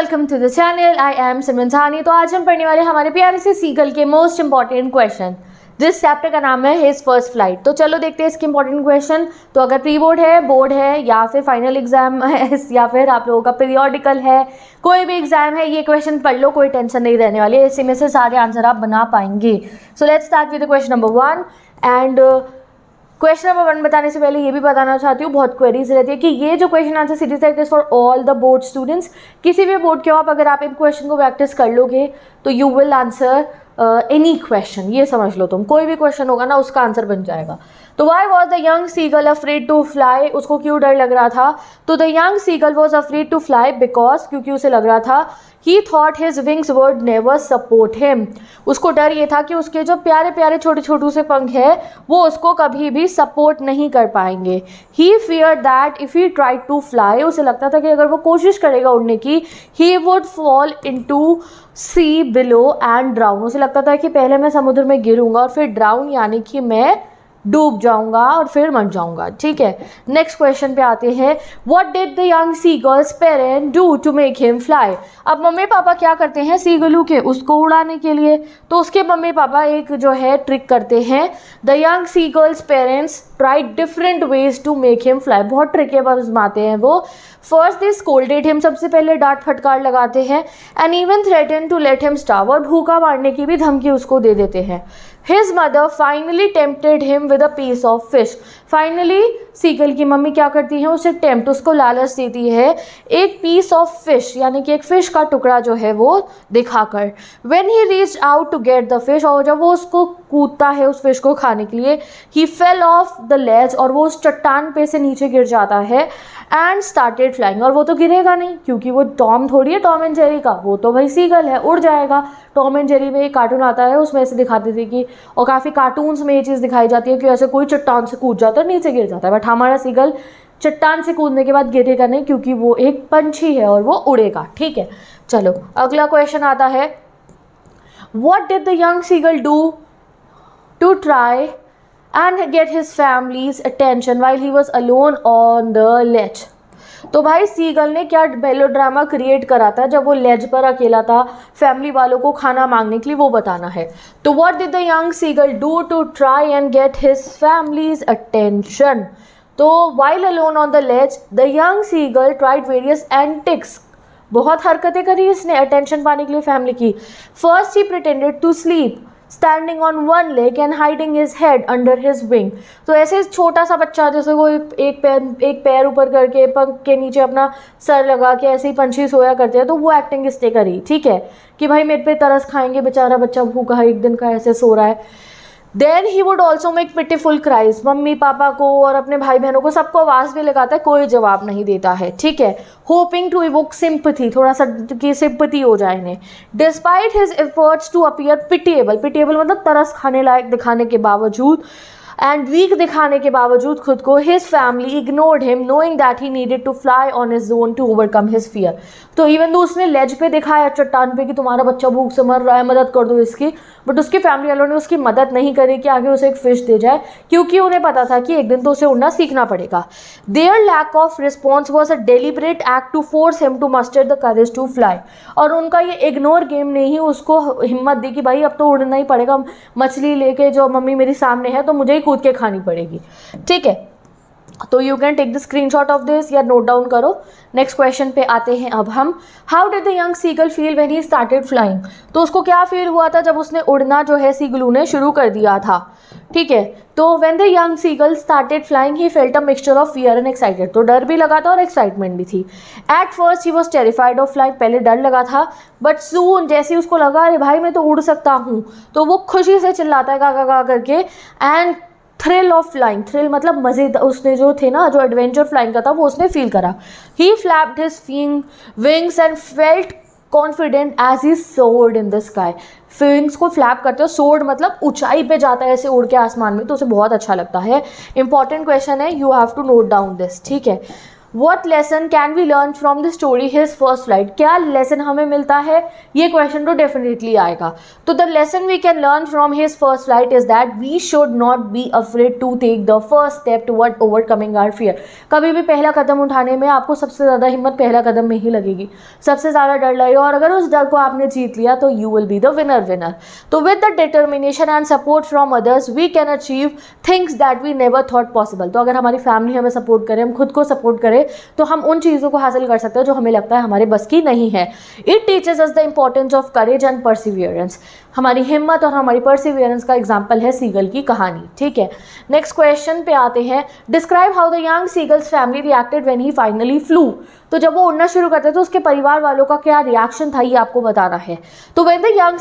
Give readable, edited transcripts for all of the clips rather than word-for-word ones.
Welcome to the channel. I am Simran Sahni. तो आज हम पढ़ने वाले हमारे प्यारे से सीगल के मोस्ट इंपॉर्टेंट क्वेश्चन। जिस चैप्टर का नाम है हिज फर्स्ट फ्लाइट। तो चलो देखते हैं इसके इंपॉर्टेंट क्वेश्चन। तो अगर प्री बोर्ड है, बोर्ड है, या फिर फाइनल एग्जाम है, या फिर आप लोगों का पीरियोडिकल है, कोई भी एग्जाम है, ये क्वेश्चन पढ़ लो, कोई टेंशन नहीं रहने वाली है। इसी में से सारे आंसर आप बना पाएंगे। So let's start with question number 1। And question number 1 बताने से पहले ये भी बताना चाहती हूँ, बहुत क्वेरीज रहती है कि ये जो क्वेश्चन आंसर सीरीज है for all the board students. किसी भी बोर्ड के हो आप, अगर आप इन क्वेश्चन को प्रैक्टिस कर लोगे तो you will answer any question. ये समझ लो तुम, कोई भी क्वेश्चन होगा ना उसका आंसर बन जाएगा। तो why was the young seagull afraid to fly. उसको क्यों डर लग रहा था? तो the young seagull was afraid to fly because, क्योंकि उसे लग रहा था, he thought his wings would never support him. उसको डर ये था कि उसके जो प्यारे प्यारे छोटे छोटे से पंख है वो उसको कभी भी सपोर्ट नहीं कर पाएंगे। He fear that if he try to fly, उसे लगता था कि अगर वो कोशिश करेगा उड़ने की, he would fall into sea below and drown. उसे लगता था कि पहले मैं समुद्र में गिरूंगा और फिर ड्राउन यानी कि मैं डूब जाऊंगा और फिर मर जाऊंगा। ठीक है, नेक्स्ट क्वेश्चन पे आते हैं। What did the young seagull's parent do to make him fly. अब मम्मी पापा क्या करते हैं सीगलू के, उसको उड़ाने के लिए। तो उसके मम्मी पापा एक जो है ट्रिक करते हैं। The young seagull's parents tried different ways to make him fly. बहुत ट्रिकें आजमाते हैं वो। फर्स्ट दे स्कोल्डेड हिम, सबसे पहले डांट फटकार लगाते हैं। And even threaten to let him starve, और भूखा मारने की भी धमकी उसको दे देते हैं। His mother finally tempted him with a piece of fish. Finally seagull की मम्मी क्या करती है, उसे टेम्प्ट, उसको लालच देती है एक पीस ऑफ फिश, यानी कि एक फिश का टुकड़ा जो है वो दिखाकर। When he reached out to get the fish, और जब वो उसको कूदता है उस फिश को खाने के लिए, he fell off the ledge, और वो उस चट्टान पे से नीचे गिर जाता है। एंड स्टार्टेड फ्लाइंग, और वो तो गिरेगा नहीं क्योंकि वो टॉम थोड़ी है, टॉम एंड जेरी का, वो तो भाई सीगल है, उड़ जाएगा। टॉम एंड जेरी में एक कार्टून आता है, उसमें ऐसे दिखाते थे कि, और काफ़ी कार्टून्स में ये चीज़ दिखाई जाती है कि ऐसे कोई चट्टान से कूद जाता है, नीचे गिर जाता है। बट हमारा सीगल चट्टान से कूदने के बाद गिरेगा नहीं क्योंकि वो एक पंछी है और वो उड़ेगा। ठीक है, चलो अगला क्वेश्चन आता है। What did the young seagull do to try and get his family's attention while he was alone on the ledge। तो भाई सीगल ने क्या मेलोड्रामा क्रिएट करा था जब वो लेज पर अकेला था फैमिली वालों को खाना मांगने के लिए, वो बताना है। तो what did the young seagull do to try and get his family's attention। तो while alone on the ledge the young seagull tried various antics। बहुत हरकतें करी इसने अटेंशन पाने के लिए फैमिली की। First he pretended to sleep standing on one leg and hiding his head under his wing. तो ऐसे छोटा सा बच्चा, जैसे वो एक पैर ऊपर करके पंख के नीचे अपना सर लगा के ऐसे ही पंछी सोया करते हैं, तो वो एक्टिंग इसने करी। ठीक है, कि भाई मेरे पे तरस खाएंगे, बेचारा बच्चा भूखा है, एक दिन का ऐसे सो रहा है। Then he would also make pitiful cries. Mummy papa को और अपने भाई बहनों को सबको आवाज़ भी लगाता है, कोई जवाब नहीं देता है। ठीक है, होपिंग टू इवोक सिंपथी, थोड़ा सा की सिंपथी हो जाए इन्हें। Despite his efforts to appear pitiable, pitiable मतलब तरस खाने लायक दिखाने के बावजूद, एंड वीक दिखाने के बावजूद खुद को, his family ignored him knowing that he needed to fly on his own to overcome his fear. तो इवन दो उसने लेज पे दिखाया चट्टान पे कि तुम्हारा बच्चा भूख से मर रहा है, मदद कर दो इसकी, बट उसकी फैमिली वालों ने उसकी मदद नहीं करी कि आगे उसे एक फिश दे जाए, क्योंकि उन्हें पता था कि एक दिन तो उसे उड़ना सीखना पड़ेगा। Their lack of response was a deliberate act to force him to muster the courage to fly. और उनका ये इग्नोर गेम ने ही उसको हिम्मत दी कि भाई अब तो उड़ना ही पड़ेगा, मछली लेके जो मम्मी मेरी सामने है तो मुझे ही कूद के खानी पड़ेगी। ठीक है, तो you can take the screenshot of this या नोट डाउन करो। नेक्स्ट क्वेश्चन पे आते हैं अब हम। How did the young seagull feel when he started flying. तो उसको क्या फील हुआ था जब उसने उड़ना जो है सीगलू ने शुरू कर दिया था। ठीक है, तो when the young seagull started flying he felt a mixture of fear and excited. तो डर भी लगा था और एक्साइटमेंट भी थी। At first he was terrified of flying, पहले डर लगा था, बट सून जैसे ही उसको लगा अरे भाई मैं तो उड़ सकता हूँ, तो वो खुशी से चिल्लाता है गा गा गा करके। And thrill of flying, thrill मतलब मजे, उसने जो थे ना जो एडवेंचर फ्लाइंग का था वो उसने फील करा। He flapped his wings and felt confident as he soared in the sky. Wings को फ्लैप करते हो, सोर्ड मतलब ऊंचाई पे जाता है ऐसे उड़ के आसमान में, तो उसे बहुत अच्छा लगता है। इंपॉर्टेंट क्वेश्चन है, you have to note down this. ठीक है, what lesson can we learn from the story his first flight, क्या लेसन हमें मिलता है, ये क्वेश्चन तो डेफिनेटली आएगा। तो the lesson we can learn from his first flight is that we should not be afraid to take the first step toward overcoming our fear. कभी भी पहला कदम उठाने में आपको सबसे ज़्यादा हिम्मत पहला कदम में ही लगेगी, सबसे ज़्यादा डर लगेगा, और अगर उस डर को आपने जीत लिया तो you will be the winner. तो with the determination and support from others we can achieve things that we never thought possible. तो अगर हमारी फैमिली हमें सपोर्ट करे, हम खुद को सपोर्ट करें, तो हम उन चीज़ों को हासिल कर सकते हैं जो हमें लगता है हमारे बस की नहीं है। It teaches us the importance of courage and Perseverance. हमारी हिम्मत और हमारी परसिवियरेंस का एग्जाम्पल है सीगल की कहानी। ठीक है, नेक्स्ट क्वेश्चन पे आते हैं। Describe how the young seagulls family reacted when he finally flu. तो जब वो उड़ना शुरू करते तो उसके परिवार वालों का क्या रिएक्शन था, ये आपको बताना है। तो when the young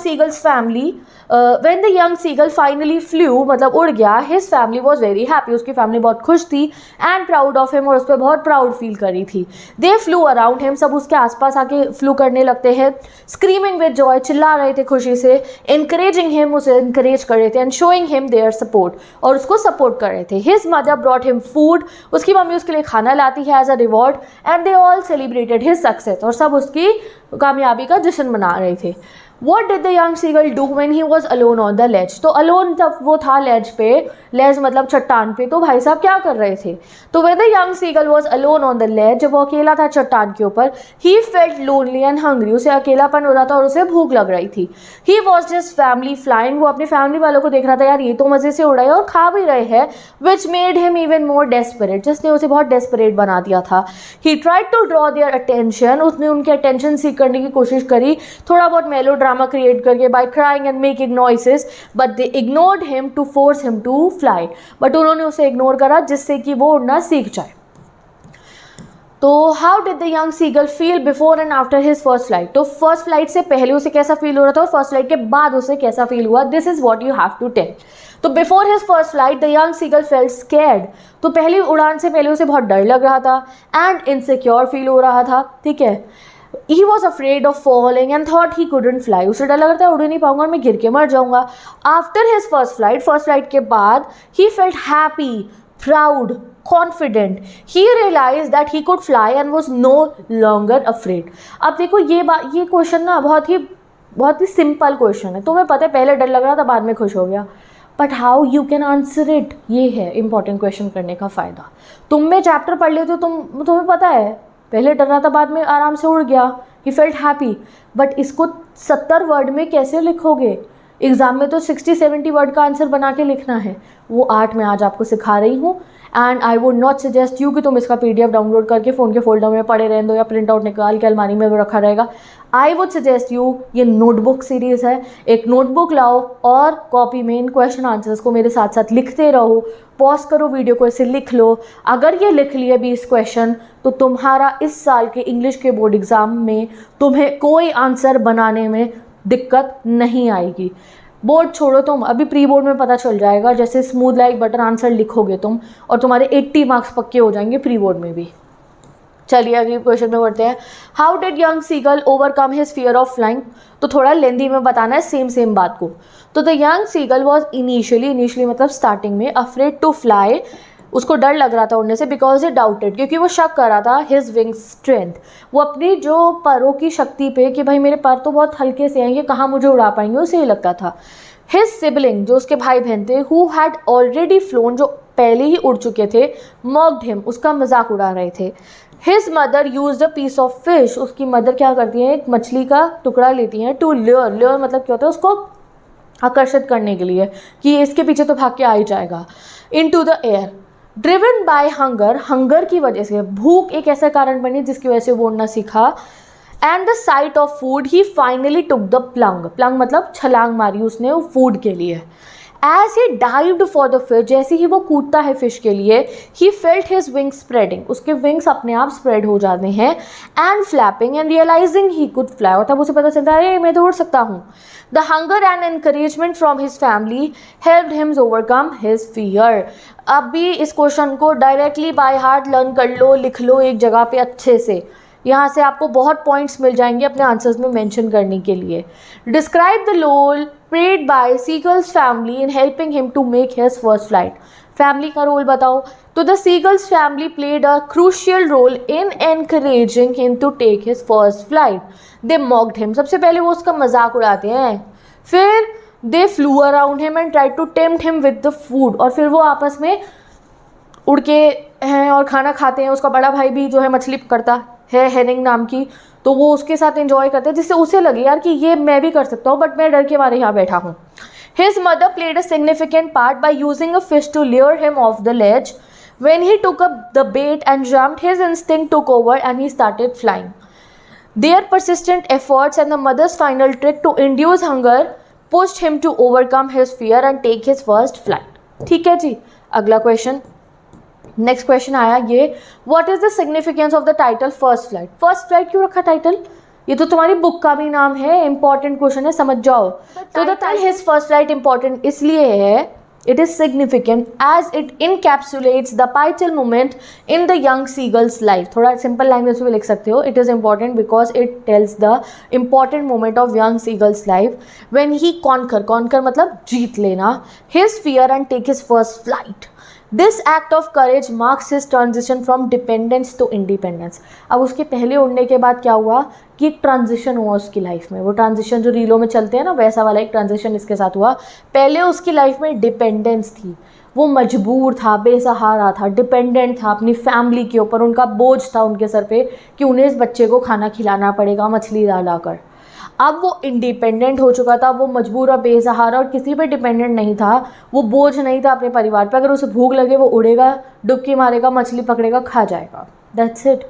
seagull finally flew, मतलब उड़ गया, his family was very happy, उसकी फैमिली बहुत खुश थी, एंड प्राउड ऑफ हिम, और उस पर बहुत प्राउड फील कर रही थी। दे फ्लू अराउंड हिम, सब उसके आसपास आके फ्लू करने लगते हैं, स्क्रीमिंग विद जॉय, चिल्ला रहे थे खुशी से, encouraging him, उसे encourage कर रहे थे, and showing him their support, और उसको सपोर्ट कर रहे थे। His mother brought him food, उसकी मम्मी उसके लिए खाना लाती है as a reward, and they all celebrated his success, और सब उसकी कामयाबी का जश्न मना रहे थे। What did the young seagull do when he was alone on the ledge? तो alone जब वो था ledge पे, ledge मतलब चट्टान पे, तो भाई साहब क्या कर रहे थे? तो when the young seagull was alone on the ledge, जब वो अकेला था चट्टान के ऊपर, he felt lonely and hungry, उसे अकेलापन हो रहा था और उसे भूख लग रही थी। He watched his family flying, वो अपनी फैमिली वालों को देख रहा था, यार ये तो मज़े से उड़ रहे हैं और खा भी रहे हैं, which made him even more desperate, जिसने उसे बहुत desperate बना दिया था। He tried to draw their attention, उसने उनकी attention सीख करने की कोशिश करी, थोड़ा बहुत मेलो ड्रामा क्रिएट करके, by crying and making noises, but they ignored him to force him to fly, but उन्होंने उसे इग्नोर करा जिससे कि वो उड़ना सीख जाए। तो how did the young seagull feel before and after his first flight? तो फर्स्ट फ्लाइट से पहले उसे कैसा फील हो रहा था और फर्स्ट फ्लाइट के बाद उसे कैसा फील हुआ, this is what you have to tell. तो before his first flight the young seagull felt scared, तो पहली उड़ान से पहले उसे बहुत डर लग रहा था, एंड इनसिक्योर फील हो रहा था। ठीक है, He was afraid of falling and thought he couldn't fly, उसे डर लग रहा था उड़ नहीं पाऊंगा, मैं गिर के मर जाऊंगा। After his first flight के बाद he felt happy, proud, confident. He realized that he could fly and was no longer afraid. अब देखो ये क्वेश्चन ना बहुत ही सिंपल क्वेश्चन है। तुम्हें पता है पहले डर लग रहा था, बाद में खुश हो गया, but how you can answer it, ये है इंपॉर्टेंट क्वेश्चन करने का फ़ायदा। तुमने चैप्टर पढ़ लेते हो, तुम्हें पता है पहले डर रहा था, बाद में आराम से उड़ गया, ही फेल्ट हैप्पी, बट इसको 70 वर्ड में कैसे लिखोगे? एग्ज़ाम में तो 60-70 वर्ड का आंसर बना के लिखना है, वो आर्ट मैं आज आपको सिखा रही हूँ। And I would not suggest you कि तुम इसका PDF डाउनलोड करके फ़ोन के फोल्डर में पड़े रहने दो या प्रिंट आउट निकाल के अलमारी में वो रखा रहेगा। आई वुड सजेस्ट यू, ये नोटबुक सीरीज़ है, एक नोटबुक लाओ और कॉपी में इन क्वेश्चन आंसर्स को मेरे साथ साथ लिखते रहो, पॉज करो वीडियो को, इसे लिख लो। अगर ये लिख लिए 20 क्वेश्चन तो तुम्हारा इस साल के इंग्लिश के बोर्ड एग्ज़ाम में तुम्हें कोई आंसर बनाने में दिक्कत नहीं आएगी। बोर्ड छोड़ो, तुम अभी प्री बोर्ड में पता चल जाएगा, जैसे स्मूथ लाइक बटर आंसर लिखोगे तुम और तुम्हारे 80 मार्क्स पक्के हो जाएंगे प्री बोर्ड में भी। चलिए अगले क्वेश्चन में बढ़ते हैं। How did young seagull overcome his fear of flying? तो थोड़ा लेंदी में बताना है सेम बात को। तो the young seagull was initially मतलब स्टार्टिंग में अफ्रेड टू फ्लाई, उसको डर लग रहा था उड़ने से, बिकॉज ही डाउटेड, क्योंकि वो शक कर रहा था हिज विंग स्ट्रेंथ, वो अपनी जो परों की शक्ति पे कि भाई मेरे पर तो बहुत हल्के से हैं, ये कहाँ मुझे उड़ा पाएंगे, उसे ही लगता था। हिज सिबलिंग, जो उसके भाई बहन थे, हु हैड ऑलरेडी फ्लोन, जो पहले ही उड़ चुके थे, मॉक्ड हिम, उसका मजाक उड़ा रहे थे। His mother used a piece of fish, उसकी मदर क्या करती हैं, एक मछली का टुकड़ा लेती हैं, टू ल्योर मतलब क्या होता है, उसको आकर्षित करने के लिए कि इसके पीछे तो भाग के आ ही जाएगा। Into the air, driven by hunger की वजह से, भूख एक ऐसा कारण बनी जिसकी वजह से वो उड़ना सीखा। And the sight of food he finally took the plunge मतलब छलांग मारी उसने वो फूड के लिए। As he dived for the fish, जैसे ही वो कूदता है फिश के लिए, he felt his wings spreading, उसके विंग्स अपने आप स्प्रेड हो जाते हैं, and flapping and realizing he could fly, और तब उसे पता चलता है अरे मैं तो उड़ सकता हूँ। The hunger and encouragement from his family helped him overcome his fear. अब भी इस क्वेश्चन को डायरेक्टली बाय हार्ट लर्न कर लो, लिख लो एक जगह पे अच्छे से, यहाँ से आपको बहुत पॉइंट्स मिल जाएंगे अपने आंसर्स में मेंशन करने के लिए। Describe the role played by seagull's family in helping him to make his first flight. Family का रोल बताओ। तो the seagull's family played a crucial role in encouraging him to take his first flight. They mocked him, सबसे पहले वो उसका मजाक उड़ाते हैं, फिर they flew around him and try to tempt him with the food, और फिर वो आपस में उड़ के हैं और खाना खाते हैं। उसका बड़ा भाई भी जो है मछली पकड़ता है हेरिंग नाम की, तो वो उसके साथ एंजॉय करते हैं, जिससे उसे लगे यार कि ये मैं भी कर सकता हूँ, बट मैं डर के मारे यहाँ बैठा हूँ। His mother played a significant part by using a fish to lure him off the ledge. When he took up the bait and jumped, his instinct took over and he started flying. Their persistent efforts and the mother's final trick to induce hunger pushed him to overcome his fear and take his first flight. ठीक है जी, अगला question, next question आया ये, what is the significance of the title first flight. First flight क्यों रखा title, ये तो तुम्हारी बुक का भी नाम है, इंपॉर्टेंट क्वेश्चन है, समझ जाओ। तो the title his first flight important इसलिए है, it is significant as it encapsulates the pivotal moment in the young seagull's life. थोड़ा सिंपल लैंग्वेज में लिख सकते हो, it is important because it tells the important moment of young seagull's life when he conquer मतलब जीत लेना, his fear and take his first flight. This act of courage marks his transition from dependence to independence. अब उसके पहले उड़ने के बाद क्या हुआ कि एक ट्रांजिशन हुआ उसकी लाइफ में, वो ट्रांजिशन जो रीलों में चलते हैं ना, वैसा वाला एक ट्रांजिशन इसके साथ हुआ। पहले उसकी लाइफ में डिपेंडेंस थी, वो मजबूर था, बेसहारा था, डिपेंडेंट था अपनी फैमिली के ऊपर, उनका बोझ था उनके सर पे कि उन्हें इस बच्चे को खाना खिलाना पड़ेगा मछली ला कर। अब वो इंडिपेंडेंट हो चुका था, वो मजबूर और बेसहारा और किसी पे डिपेंडेंट नहीं था, वो बोझ नहीं था अपने परिवार पे। अगर उसे भूख लगे वो उड़ेगा, डुबकी मारेगा, मछली पकड़ेगा, खा जाएगा, that's it.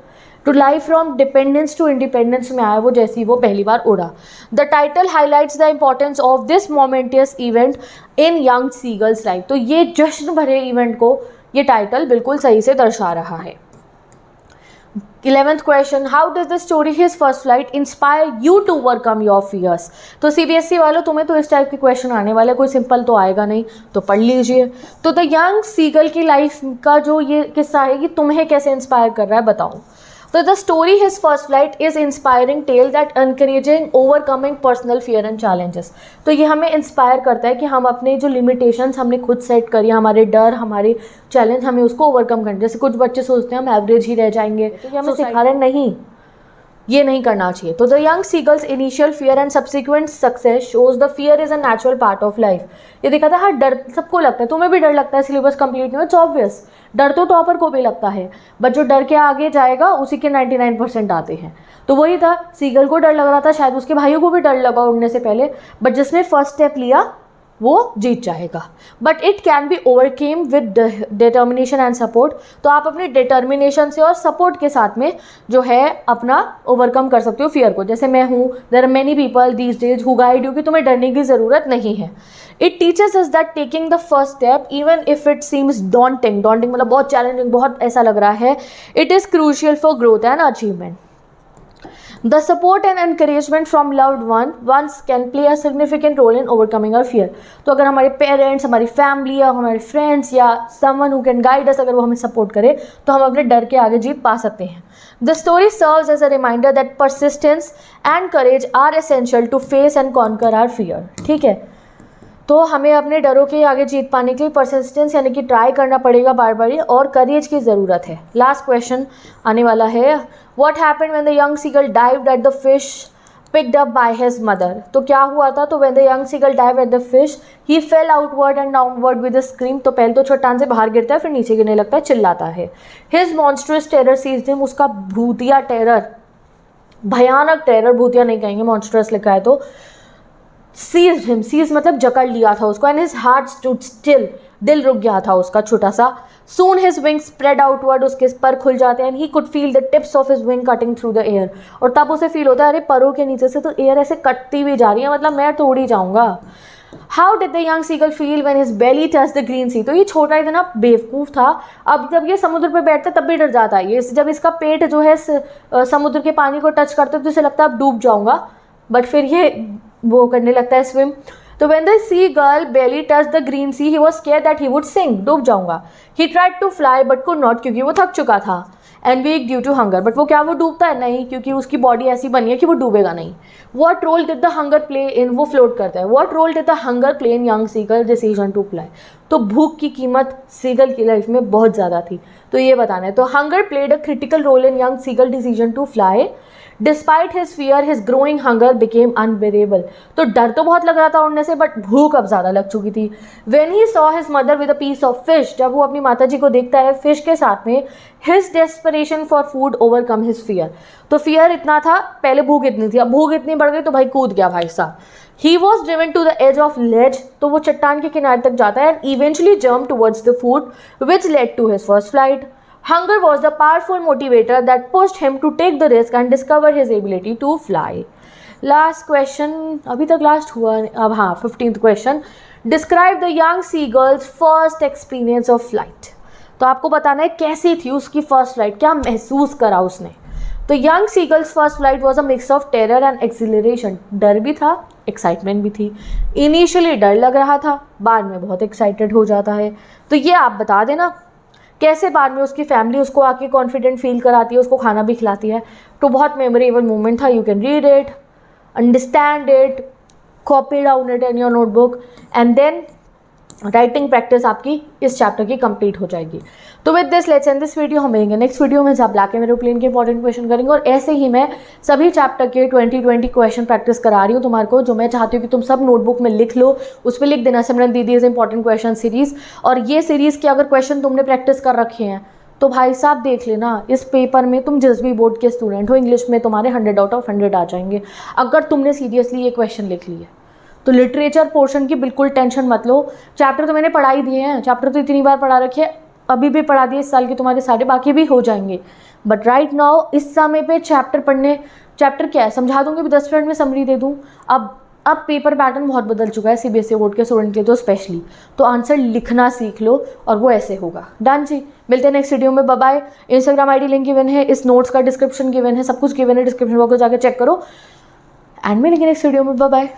To life from dependence to independence में आया वो जैसे ही वो पहली बार उड़ा। The title highlights the importance of this momentous event in young seagull's life. तो ये जश्न भरे इवेंट को ये टाइटल बिल्कुल सही से दर्शा रहा है। 11th question, how does the story his first flight inspire you to overcome your fears. तो सीबीएसई वालों, तुम्हें तो इस टाइप के क्वेश्चन आने वाले, कोई सिंपल तो आएगा नहीं, तो पढ़ लीजिए। तो द यंग सीगल की लाइफ का जो ये किस्सा है कि तुम्हें कैसे इंस्पायर कर रहा है बताओ। तो the story his first flight is inspiring tell that encouraging overcoming personal fear and challenges. तो ये हमें इंस्पायर करता है कि हम अपने जो लिमिटेशंस हमने खुद सेट करी, हमारे डर, हमारे चैलेंज, हमें उसको ओवरकम करना। जैसे कुछ बच्चे सोचते हैं हम एवरेज ही रह जाएंगे, तो ये हमें सिखा रहे नहीं, ये नहीं करना चाहिए। तो the young seagulls initial fear and subsequent success shows the fear is a natural part of life. ये देखा था, हर डर सबको लगता है, तुम्हें भी डर लगता है सिलेबस कंप्लीट नहीं हो, इट्स ऑब्वियस, डर तो टॉपर को भी लगता है, बट जो डर के आगे जाएगा उसी के 99% आते हैं। तो वही था, सीगल को डर लग रहा था, शायद उसके भाइयों को भी डर लगा उड़ने से पहले, बट जिसने फर्स्ट स्टेप लिया वो जीत जाएगा। But it can be overcame with determination and support. तो आप अपने डिटर्मिनेशन से और सपोर्ट के साथ में जो है अपना ओवरकम कर सकते हो फियर को। जैसे मैं हूँ, there are many people these days who guide you कि तुम्हें डरने की ज़रूरत नहीं है। It teaches us that taking the first step even if it seems daunting मतलब बहुत चैलेंजिंग, बहुत ऐसा लग रहा है, it is crucial for growth and achievement. The support and encouragement from loved ones can play a significant role in overcoming our fear. तो अगर हमारे पेरेंट्स, हमारी फैमिली या हमारे फ्रेंड्स या someone who can guide us, अगर वो हमें सपोर्ट करे तो हम अपने डर के आगे जीत पा सकते हैं। The story serves as a reminder that persistence and courage are essential to face and conquer our fear. ठीक है, तो हमें अपने डरों के आगे जीत पाने के लिए परसिस्टेंस यानी कि ट्राई करना पड़ेगा बार बार, और करेज की ज़रूरत है। लास्ट क्वेश्चन आने वाला है, what happened when the young seagull dived at the fish picked up by his mother. तो क्या हुआ था, तो when the young seagull dived at the fish he fell outward and downward with a scream. तो पहले तो चट्टान से बाहर गिरता है, फिर नीचे गिरने लगता है, चिल्लाता है। His monstrous terror seized him, उसका भूतिया टेरर, भयानक टेरर, भूतिया नहीं कहेंगे, मॉन्स्ट्रस लिखा है तो, सीज्ड हिम, सीज मतलब जकड़ लिया था उसको, and his heart stood still, दिल रुक गया था उसका छोटा सा। सून हिज विंग स्प्रेड आउटवर्ड, उसके पर खुल जाते हैं, and he could feel the tips of his wing cutting through the air. और तब उसे फील होता है अरे परों के नीचे से तो एयर ऐसे कटती भी जा रही है, मतलब मैं तो उड़ ही जाऊंगा। How did the young seagull feel when his belly touch the green sea. तो ये छोटा इतना बेवकूफ़ था, अब जब ये समुद्र पे बैठता है तब भी डर जाता है ये, जब इसका पेट जो है समुद्र के पानी को टच करता है तो इसे लगता है अब डूब जाऊंगा, बट फिर ये वो करने लगता है स्विम। तो when the seagull belly touched the green sea, he was scared that he would sink, डूब जाऊंगा। He tried to fly but could not, क्योंकि वो थक चुका था, and weak due to hunger, but वो क्या वो डूबता है नहीं, क्योंकि उसकी बॉडी ऐसी बनी है कि वो डूबेगा नहीं। What role did the hunger play in, वो फ्लोट करता है। What role did the hunger play in young seagull decision to fly, तो भूख की कीमत सीगल की लाइफ में बहुत ज़्यादा थी, तो ये बताना है। तो hunger played a critical role in young seagull decision to fly. Despite his fear his growing hunger became unbearable. तो डर तो बहुत लग रहा था उड़ने से, बट भूख अब ज़्यादा लग चुकी थी। When he saw his mother with a piece of fish, जब वो अपनी माता जी को देखता है फिश के साथ में, his desperation for food overcome his fear. तो फियर इतना था, पहले भूख इतनी थी, अब भूख इतनी बढ़ गई तो भाई कूद गया भाई साहब। He was driven to the edge of ledge, तो वो चट्टान के किनारे तक जाता है, and eventually jumped towards the food, which led to his first flight. Hunger was the powerful motivator that pushed him to take the risk and discover his ability to fly. Last question, अभी तक last हुआ, अब हाँ 15th question. Describe the young seagull's first experience of flight. तो आपको बताना है कैसी थी उसकी फर्स्ट फ्लाइट, क्या महसूस करा उसने। तो young seagulls first flight was a mix of terror and acceleration. डर भी था, एक्साइटमेंट भी थी। इनिशियली डर लग रहा था, बाद में बहुत एक्साइटेड हो जाता है। तो ये आप बता देना कैसे बाद में उसकी फैमिली उसको आके कॉन्फिडेंट फील कराती है, उसको खाना भी खिलाती है। तो बहुत मेमोरेबल मोमेंट था। You can read it, understand it, copy down it in your notebook, and then writing practice आपकी इस चैप्टर की कंप्लीट हो जाएगी। तो with this let's end this video. हम मिलेंगे नेक्स्ट वीडियो में जहाँ ब्लैक एंड एरोप्लेन के इंपॉर्टेंट क्वेश्चन करेंगे, और ऐसे ही मैं सभी चैप्टर के 20 क्वेश्चन प्रैक्टिस करा रही हूँ तुम्हारे को, जो मैं चाहती हूँ कि तुम सब नोटबुक में लिख लो। उस पर लिख देना सिमरन दीदी इज इंपॉर्टेंट क्वेश्चन सीरीज। और ये सीरीज़ के अगर क्वेश्चन तुमने प्रैक्टिस कर रखे हैं तो भाई साहब देख लेना, इस पेपर में तुम जिस भी बोर्ड के स्टूडेंट हो, इंग्लिश में तुम्हारे 100 आउट ऑफ 100 आ जाएंगे अगर तुमने सीरियसली ये क्वेश्चन लिख लिए। तो लिटरेचर पोर्शन की बिल्कुल टेंशन मत लो, चैप्टर तो मैंने पढ़ा ही दिए हैं, चैप्टर तो इतनी बार पढ़ा रखे, अभी भी पढ़ा दिए, इस साल के तुम्हारे सारे बाकी भी हो जाएंगे। बट राइट नाउ इस समय पे चैप्टर क्या है समझा दूंगी, 10 मिनट में समरी दे दूँ। अब पेपर पैटर्न बहुत बदल चुका है सीबीएसई बोर्ड के स्टूडेंट के लिए तो स्पेशली, तो आंसर लिखना सीख लो और वो ऐसे होगा। डन जी, मिलते हैं नेक्स्ट वीडियो में, bye bye. Instagram ID link given है, इस नोट्स का डिस्क्रिप्शन गिवन है, सब कुछ गिवन है, डिस्क्रिप्शन बॉक्स में जाकर चेक करो, एंड मिलेंगे नेक्स्ट वीडियो में, बाय बाय।